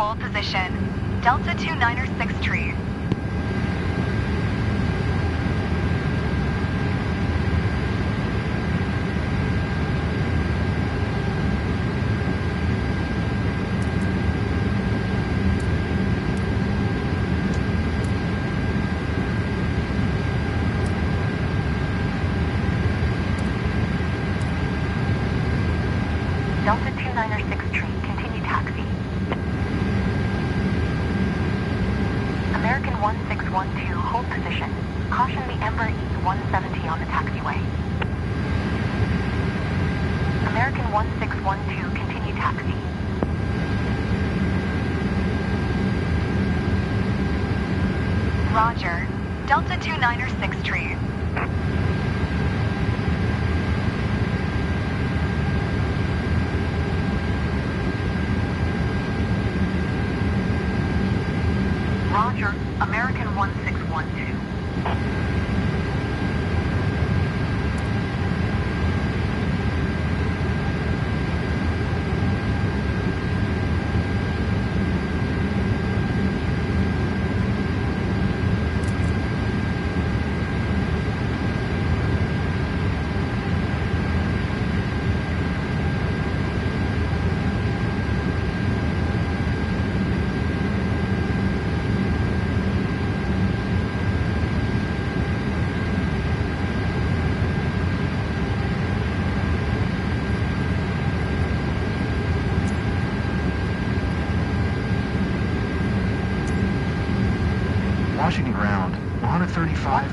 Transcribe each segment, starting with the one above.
hold position. Delta 29er 6 tree. Delta 29er 6 tree, continue taxi. American 1612, hold position. Caution the Ember E-170 on the taxiway. American 1612, continue taxi. Roger. Delta 29er 6 tree. Roger, American 1612. Washington ground, 135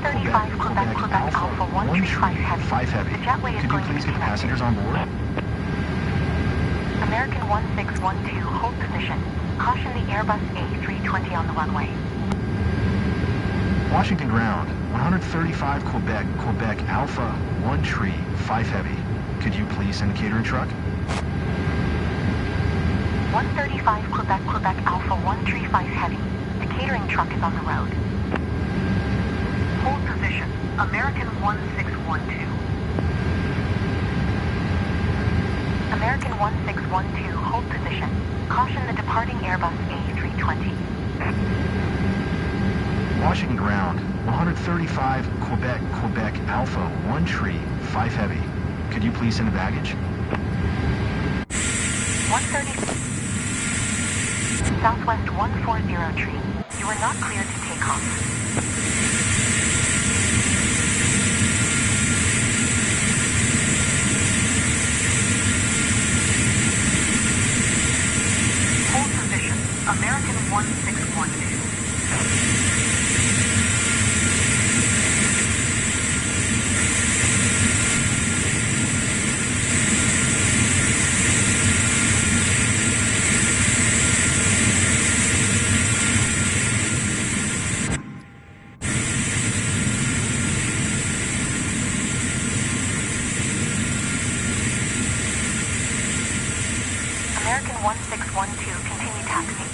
Quebec Alpha 1 tree, 5 heavy. Could you please get the passengers on board? American 1612, hold position. Caution the Airbus A320 on the runway. Washington ground, 135 Quebec Alpha 1 tree, 5 heavy. Could you please send a catering truck? 135 Quebec Alpha 1 tree 5 heavy. The catering truck is on the road. Hold position. American 1612. American 1612, hold position. Caution the departing Airbus A320. Washington ground, 135 Quebec Alpha 1 tree, 5 heavy. Could you please send a baggage? 130 Southwest 140 tree. You are not cleared to take off. Hold position. American 1612. American 1612, continue taxi.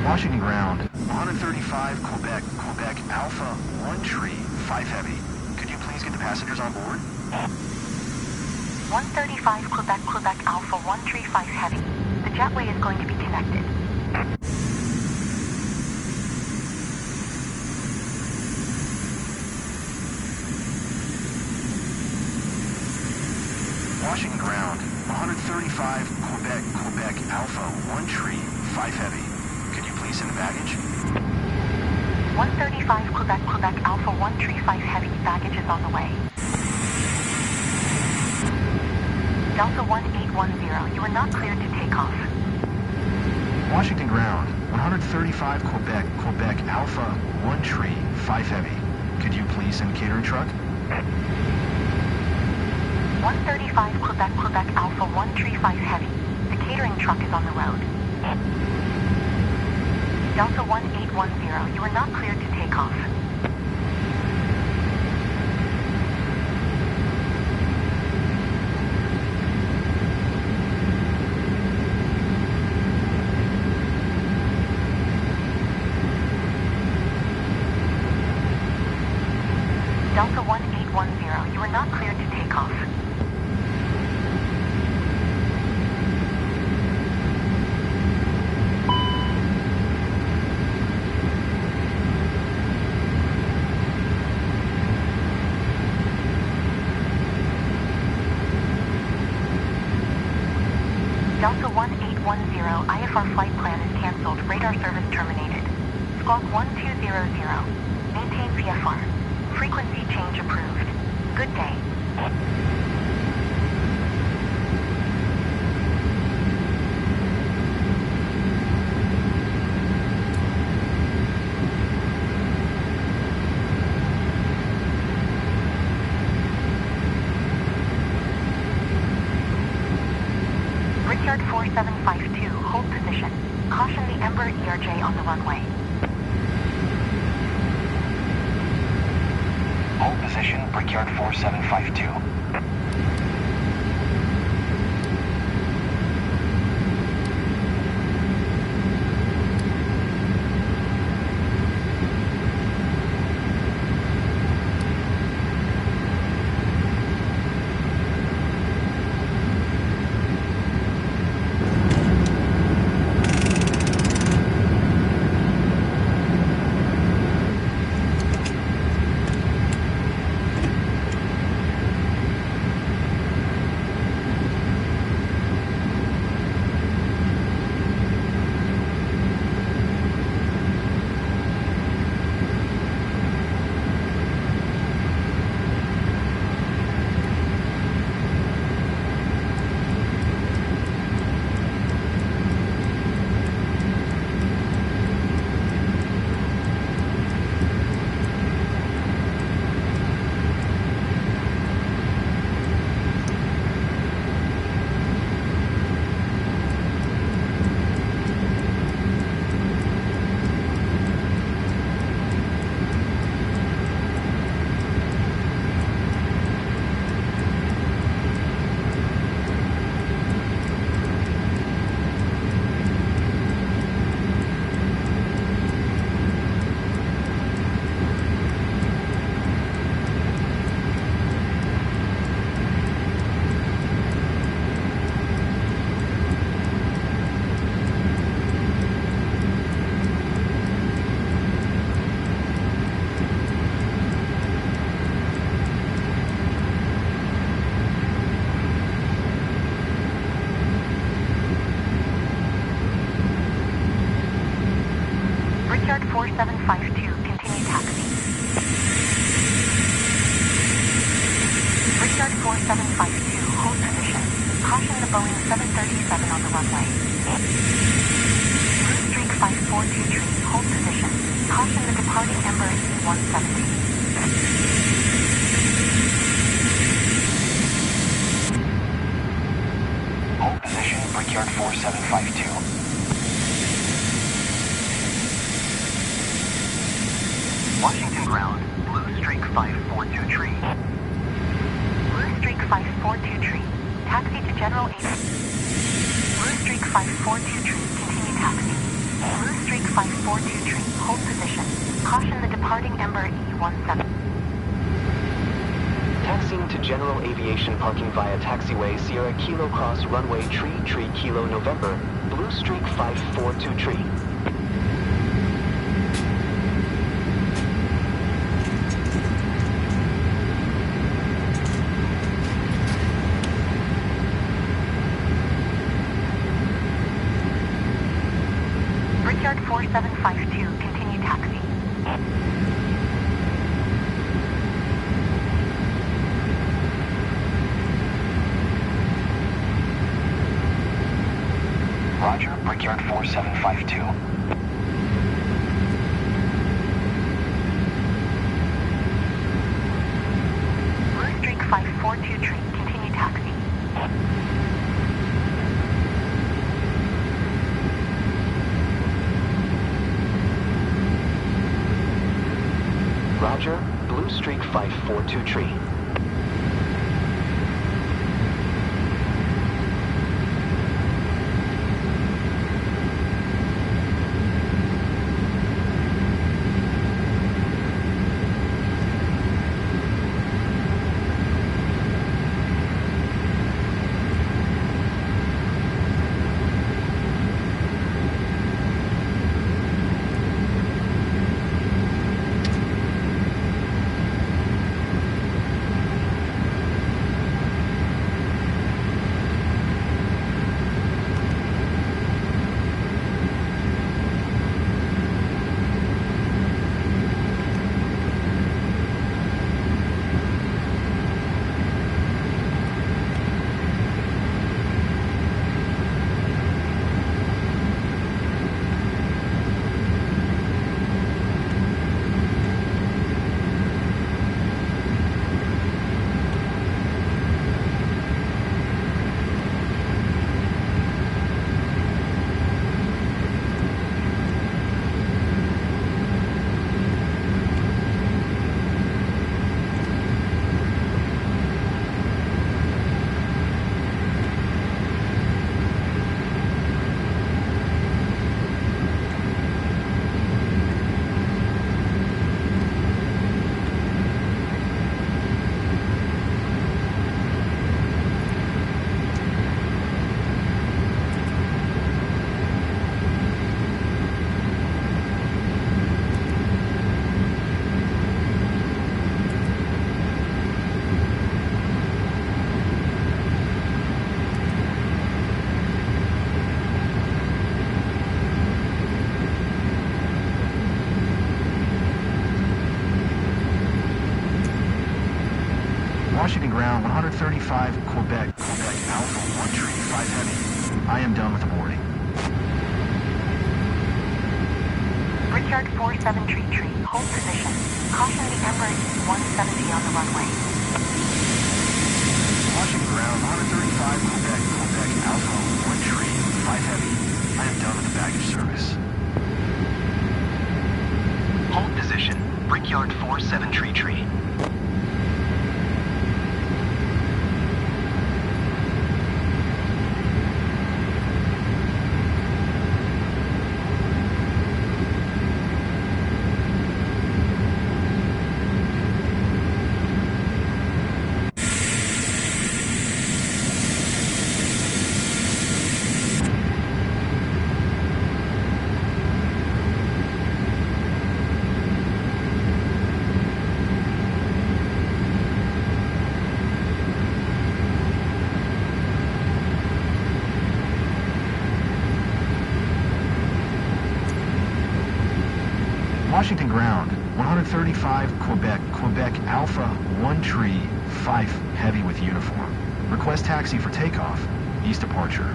Washington ground, 135 Quebec Alpha 1 tree, 5 heavy. Could you please get the passengers on board? 135 Quebec Alpha 135 heavy. The jetway is going to be connected. Washington ground, 135 Quebec Alpha 1 tree, 5 heavy. Could you please send the baggage? 135 Quebec Alpha 135 heavy. Baggage is on the way. Delta 1810, you are not cleared to take off. Washington ground, 135 Quebec Alpha 1 tree, 5 heavy. Could you please send a catering truck? 135 Quebec Alpha 135 heavy. The catering truck is on the road. Delta 1810, you are not cleared to take off. Delta 1810, you are not cleared to take off. Delta 1810, IFR flight plan is cancelled. Radar service terminated. Squawk 1200. Maintain VFR. Frequency change approved. Good day. Brickyard 4752, hold position. Caution the Ember ERJ on the runway. Hold position, Brickyard 4752. Brickyard 4752, continue taxi. Brickyard 4752, hold position. Caution the Boeing 737 on the runway. Blue Streak 542 tree, hold position. Caution the departing Ember E170. Hold position, Brickyard 4752. Washington ground, Blue Streak 542 tree. Blue Streak 542 tree, taxi to General 8. Blue Streak 542 tree, continue taxi. Blue Streak 542 tree. Hold position. Caution the departing Ember E17. Taxiing to General Aviation Parking via taxiway Sierra Kilo Cross Runway Tree Kilo November, Blue Streak 542 tree. Brickyard 4752, continue taxi. Roger, Brickyard 4752. Blue Streak 542 tree, continue taxi. Roger, Blue Streak 542 tree. Washington ground, 135 Quebec Alpha 1 tree, 5 heavy. I am done with the boarding. Brickyard 47 tree. Hold position. Caution the Ember E170 on the runway. Washington ground, 135 Quebec Alpha 1 tree, 5 heavy. I am done with the baggage service. Hold position. Brickyard 47 tree. Washington ground, 135 Quebec Alpha 1 tree, 5 heavy with uniform. Request taxi for takeoff. East departure.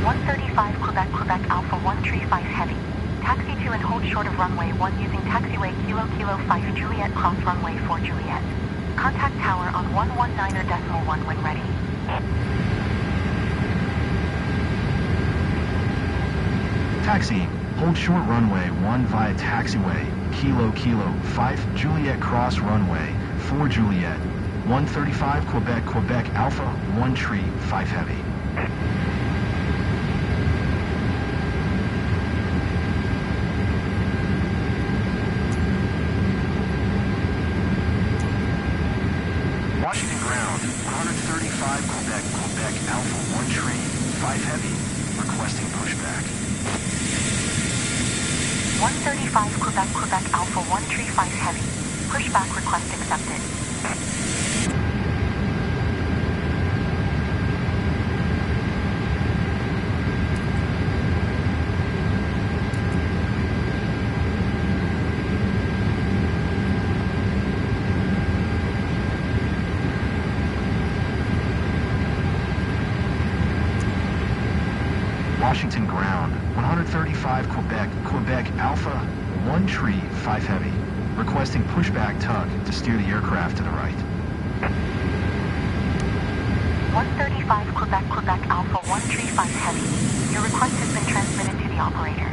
135 Quebec Alpha 1 tree 5 heavy. Taxi to and hold short of runway 1 using taxiway Kilo 5 Juliet cross runway 4 Juliet. Contact tower on 119.1 when ready. Taxi. Hold short runway 1 via taxiway Kilo 5 Juliet cross runway 4 Juliet. 135 Quebec Alpha 1 tree 5 heavy. heavy. Requesting pushback. 135 Quebec, Quebec Alpha 135 Heavy. Pushback request accepted. Washington ground, 135 Quebec, Quebec Alpha, 1 tree, 5 heavy. Requesting pushback tug to steer the aircraft to the right. 135 Quebec, Quebec Alpha 135 Heavy. Your request has been transmitted to the operator.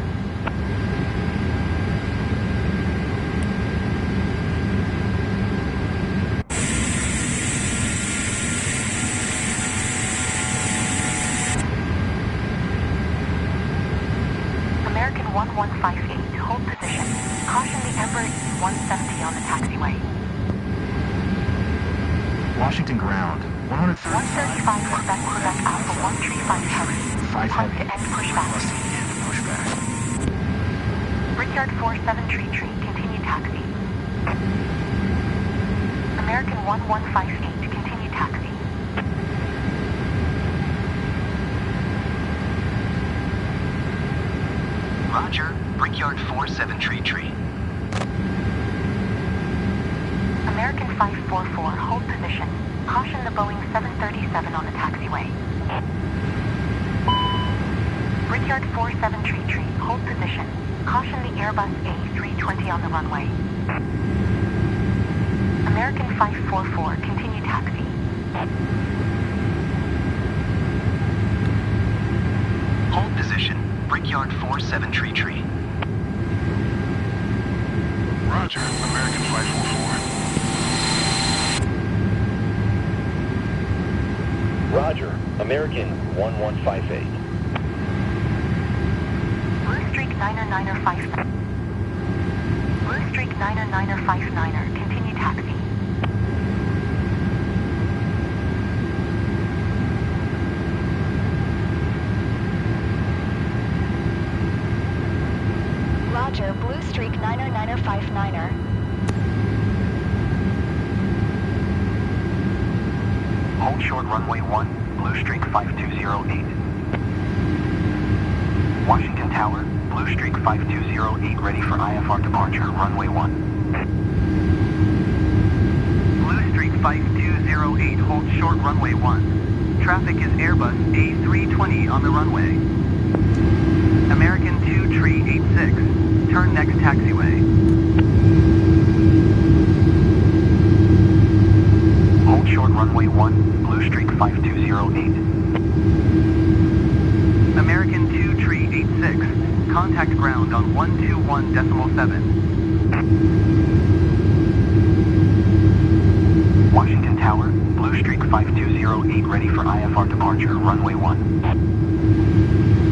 American 1158, hold position. Caution the Ember E-170 on the taxiway. Washington ground, 135 Quebec, Quebec Alpha 135 Heavy. 5 Pump heavy. to end pushback. Requesting end pushback. Brickyard 47 Tree, continue taxi. American 1158, continue taxi. Roger, Brickyard 47 Tree. American 544, hold position. Caution the Boeing 737 on the taxiway. Brickyard 47 Tree, hold position. Caution the Airbus A320 on the runway. American 544, continue taxi. Hold position, Brickyard 47 Tree. Roger, American 544. Roger, American 1158. Blue Streak 9er 59er, continue taxi. Roger, Blue Streak 9er 59er. Hold short runway 1, Blue Streak 5208. Washington Tower, Blue Streak 5208 ready for IFR departure, runway 1. Blue Streak 5208, hold short runway 1. Traffic is Airbus A320 on the runway. American 2 Tree 86, turn next taxiway. Hold short runway 1, Blue Streak 5208. American 2 Tree 86, contact ground on 121.7. Washington Tower, Blue Streak 5208 ready for IFR departure, runway 1.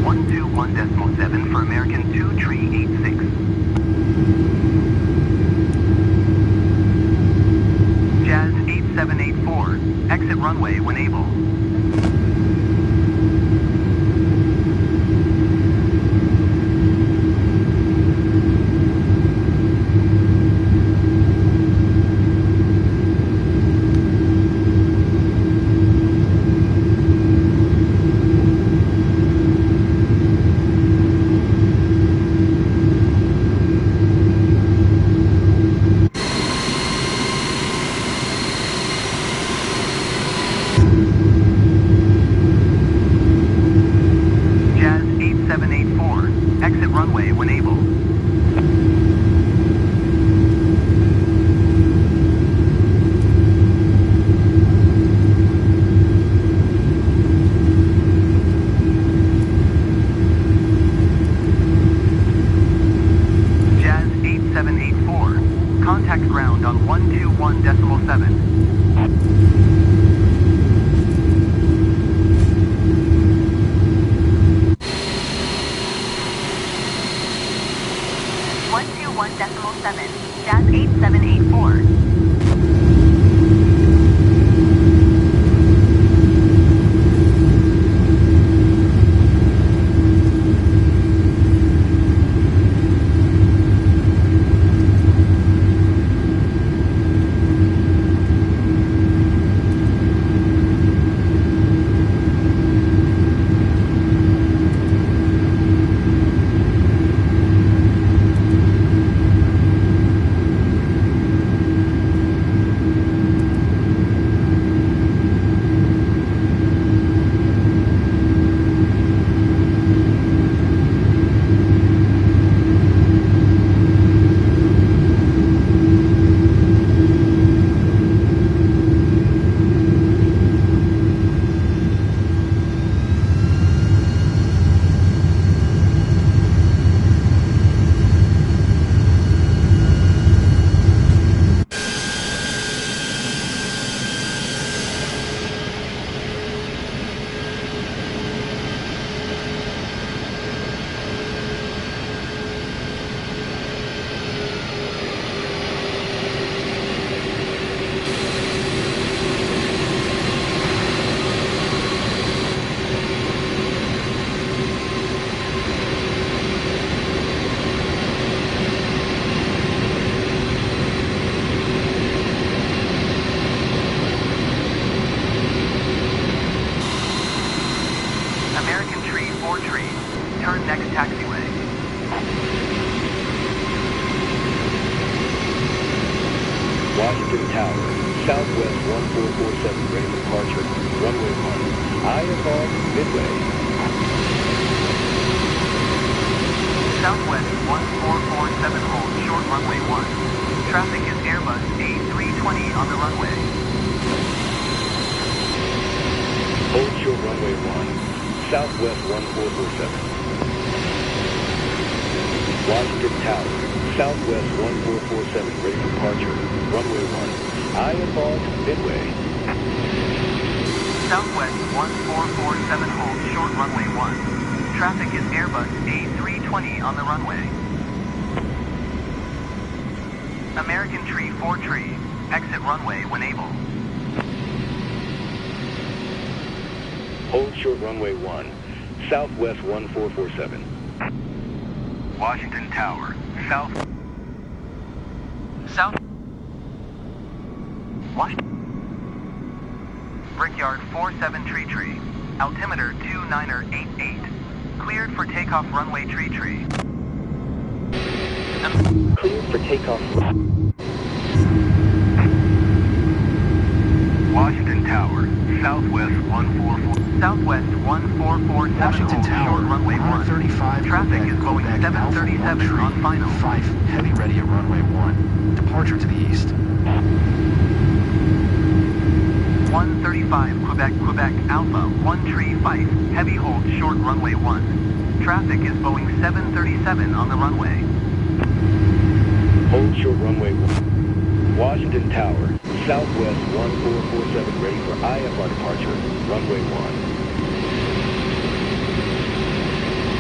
121.7 for American 2 Tree 86. Jazz 8784, exit runway when able. Exit runway when able. Jazz 8784. Contact ground on 121.7. Jazz 8784. American Tree 4 Tree. Turn next taxiway. Washington Tower, Southwest 1447, ready for departure. Runway 1, IFR midway. Southwest 1447, hold short runway 1. Traffic is Airbus A320 on the runway. Hold short runway 1, Southwest 1447. Washington Tower, Southwest 1447, ready for departure. Runway 1, IFR midway. Southwest 1447, hold short runway 1. Traffic is Airbus A320 on the runway. American Tree 4 Tree. Exit runway when able. Hold short runway 1, Southwest 1447. Washington Tower. South. Brickyard 47 Tree. Altimeter 2988. Cleared for takeoff runway Tree. Cleared for takeoff. Washington Tower. Southwest 144. Southwest 1447. Washington Tower, Short runway 1. 135. Traffic is Boeing Quebec, 737 Alpha 1 on final. 5, heavy ready at runway 1. Departure to the east. 135 Quebec, Alpha 1 Tree 5, heavy hold short runway 1. Traffic is Boeing 737 on the runway. Hold short runway 1. Washington Tower, Southwest 1447, ready for IFR departure. Runway 1.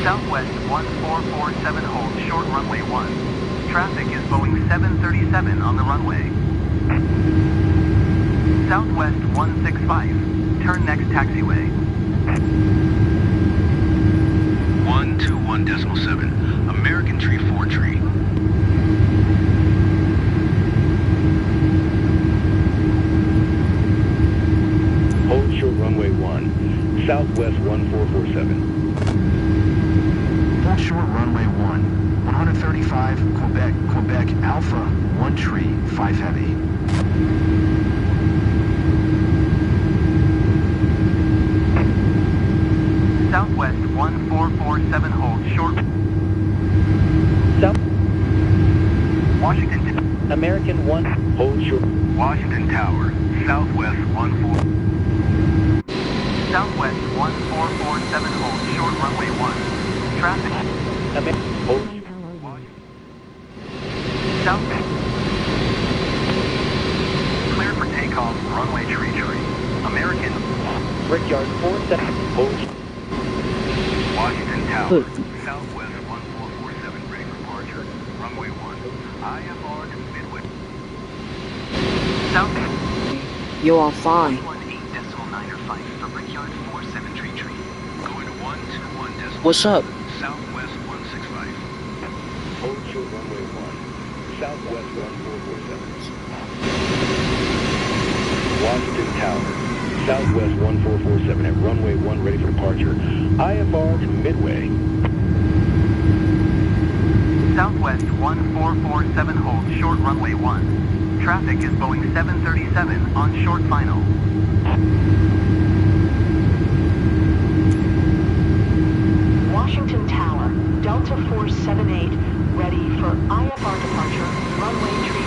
Southwest 1447, hold short runway 1. Traffic is Boeing 737 on the runway. Southwest 165, turn next taxiway. 121.7, American Tree 4 Tree. Hold short runway 1, Southwest 1447. Hold short runway 1, 135 Quebec, Alpha 1 Tree 5 heavy. Southwest 1447, hold short. South Washington. American 1, hold short. Washington Tower, Southwest 1447, hold short runway 1. Traffic. Hold. South. Clear for takeoff, runway Tree. American. Brickyard 47. Hold. Washington Tower, Southwest 1447, ready for departure. Runway 1, IFR to midway. South. You are fine. 18.905 for Brickyard 47 Tree. Going to 121. What's up? Southwest 165. Hold short runway 1, Southwest 1447. Washington Tower, Southwest 1447 at runway 1 ready for departure. IFR to midway. Southwest 1447, hold short runway 1. Traffic is Boeing 737 on short final. Washington Tower, Delta 478, ready for IFR departure, runway Tree.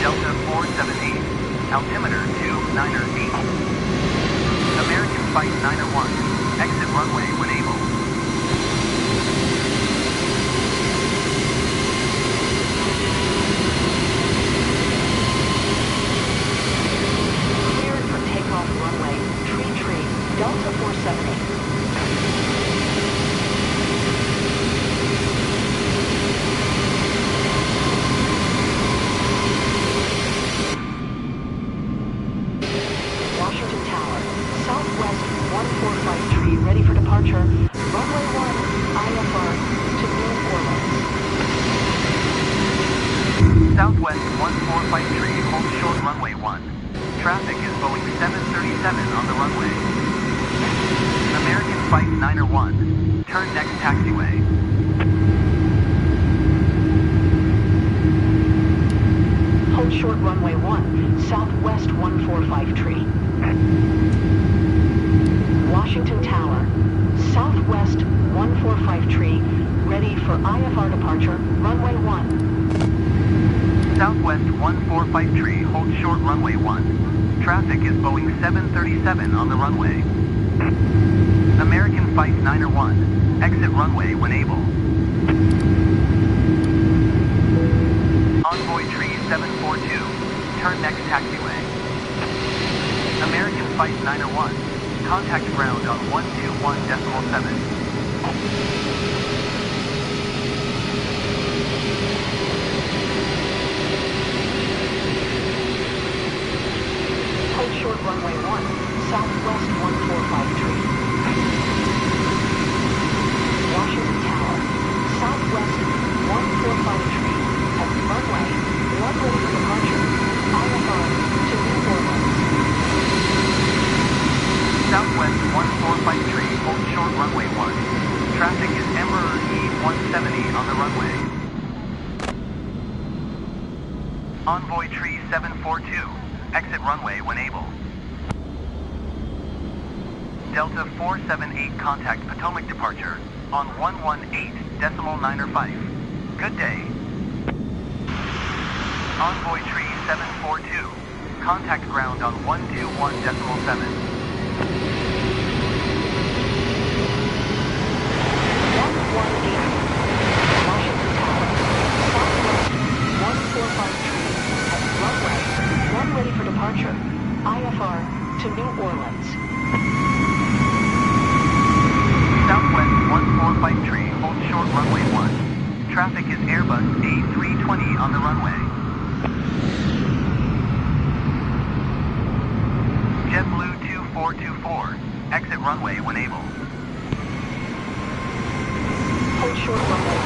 Delta 478, altimeter 298. American Flight 901, exit runway when able. Cleared for takeoff runway Tree, Delta 478. Washington Tower, Southwest 1453, ready for departure. Runway 1, IFR to New Orleans. Southwest 1453, hold short runway 1. Traffic is Boeing 737 on the runway. Fight 901. Turn next taxiway. Hold short runway 1, southwest 145 tree. Washington Tower, southwest 145 tree, ready for IFR departure, runway 1. Southwest 145 tree, hold short runway 1. Traffic is Boeing 737 on the runway. American Flight 901, exit runway when able. Envoy tree 742, turn next taxiway. American Flight 901, contact ground on 121.7. Hold short runway 1, southwest 145 tree. Washington Tower, southwest 145 tree, at runway 1 ready for departure, IFR to New Orleans. Southwest 145 tree, hold short runway 1. Traffic is Emperor E-170 on the runway. Envoy tree 742, exit runway when able. Delta 478 contact Potomac departure on 118.905. Good day. Envoy tree 742, contact ground on 121.7. 145 tree, at runway 1 ready for departure, IFR to New Orleans. Southwest 145 tree, hold short runway 1. Traffic is Airbus A320 on the runway. JetBlue 2424, exit runway when able. Hold short runway